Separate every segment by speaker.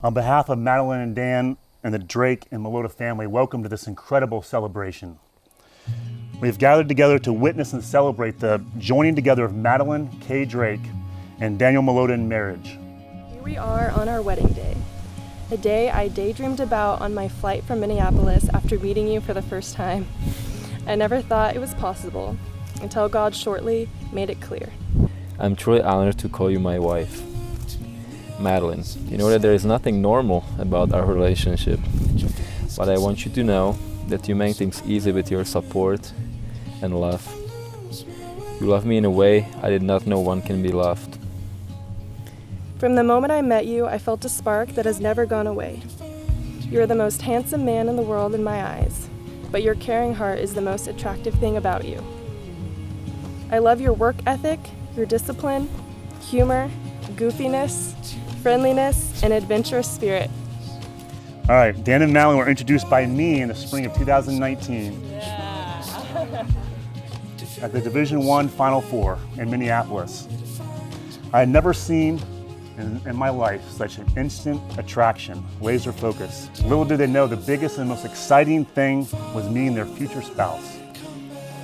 Speaker 1: On behalf of Madeline and Dan and the Drake and Melota family, welcome to this incredible celebration. We have gathered together to witness and celebrate the joining together of Madeline K. Drake and Daniel Melota in marriage.
Speaker 2: Here we are on our wedding day, a day I daydreamed about on my flight from Minneapolis after meeting you for the first time. I never thought it was possible until God shortly made it clear.
Speaker 3: I'm truly honored to call you my wife. Madeline, you know that there is nothing normal about our relationship, but I want you to know that you make things easy with your support and love. You love me in a way I did not know one can be loved.
Speaker 2: From the moment I met you, I felt a spark that has never gone away. You're the most handsome man in the world in my eyes, but your caring heart is the most attractive thing about you. I love your work ethic, your discipline, humor, goofiness, friendliness, and adventurous spirit.
Speaker 1: All right, Dan and Madeline were introduced by me in the spring of 2019 at the Division I Final Four in Minneapolis. I had never seen in my life such an instant attraction, laser focus. Little did they know the biggest and most exciting thing was meeting their future spouse.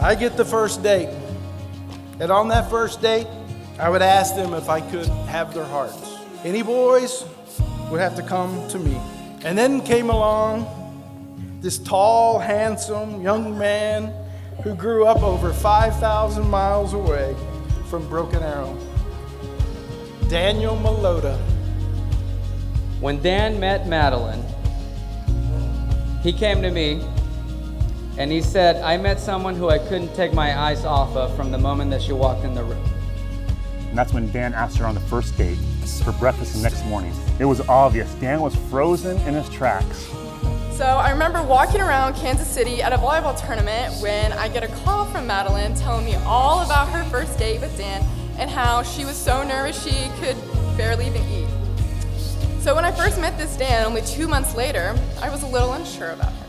Speaker 4: I get the first date, and on that first date, I would ask them if I could have their hearts. Any boys would have to come to me. And then came along this tall, handsome young man who grew up over 5,000 miles away from Broken Arrow, Daniel Melota.
Speaker 5: When Dan met Madeline, he came to me and he said, I met someone who I couldn't take my eyes off of from the moment that she walked in the room.
Speaker 1: And that's when Dan asked her on the first date for breakfast the next morning. It was obvious Dan was frozen in his tracks.
Speaker 6: So I remember walking around Kansas City at a volleyball tournament when I get a call from Madeline telling me all about her first date with Dan and how she was so nervous she could barely even eat. So when I first met this Dan, only 2 months later, I was a little unsure about him.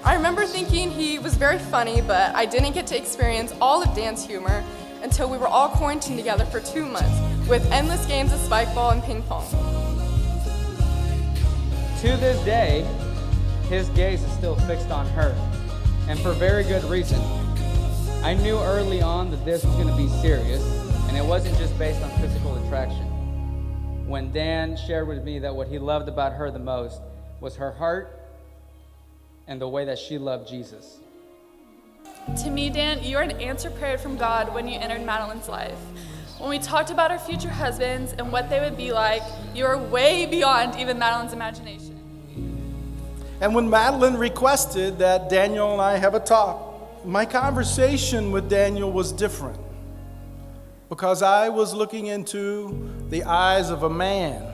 Speaker 6: I remember thinking he was very funny, but I didn't get to experience all of Dan's humor until we were all quarantined together for 2 months with endless games of spike ball and ping pong.
Speaker 5: To this day, his gaze is still fixed on her, and for very good reason. I knew early on that this was going to be serious, and it wasn't just based on physical attraction. When Dan shared with me that what he loved about her the most was her heart and the way that she loved Jesus.
Speaker 7: To me, Dan, you are an answered prayer from God when you entered Madeline's life. When we talked about our future husbands and what they would be like, you are way beyond even Madeline's imagination.
Speaker 4: And when Madeline requested that Daniel and I have a talk, my conversation with Daniel was different because I was looking into the eyes of a man,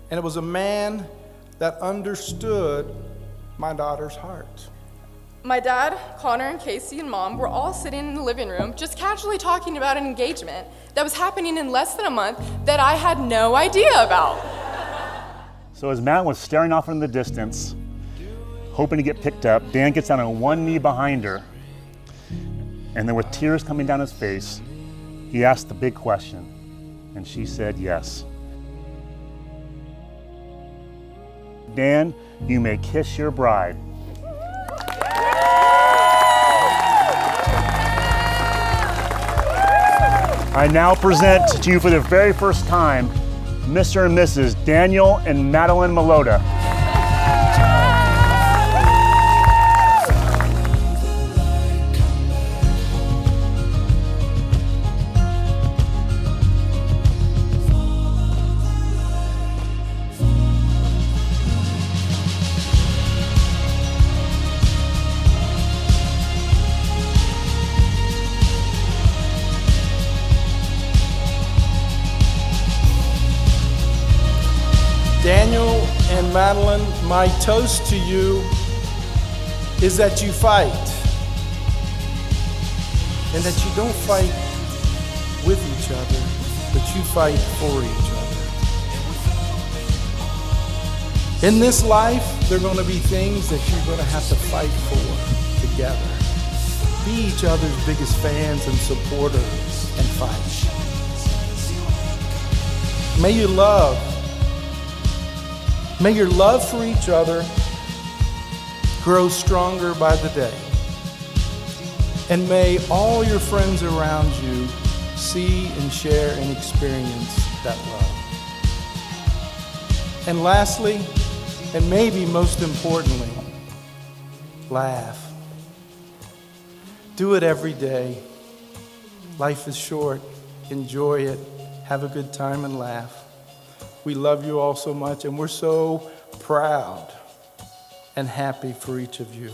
Speaker 4: and it was a man that understood my daughter's heart.
Speaker 6: My dad, Connor, and Casey, and Mom were all sitting in the living room just casually talking about an engagement that was happening in less than a month that I had no idea about.
Speaker 1: So as Madeline was staring off in the distance, hoping to get picked up, Dan gets down on one knee behind her, and then with tears coming down his face, he asked the big question, and she said yes. Dan, you may kiss your bride. I now present to you for the very first time, Mr. and Mrs. Daniel and Madeline Melota.
Speaker 4: Daniel and Madeline, my toast to you is that you fight, and that you don't fight with each other, but you fight for each other. In this life, there are going to be things that you're going to have to fight for together. Be each other's biggest fans and supporters and fight. May you love May your love for each other grow stronger by the day. And may all your friends around you see and share and experience that love. And lastly, and maybe most importantly, laugh. Do it every day. Life is short. Enjoy it. Have a good time and laugh. We love you all so much, and we're so proud and happy for each of you.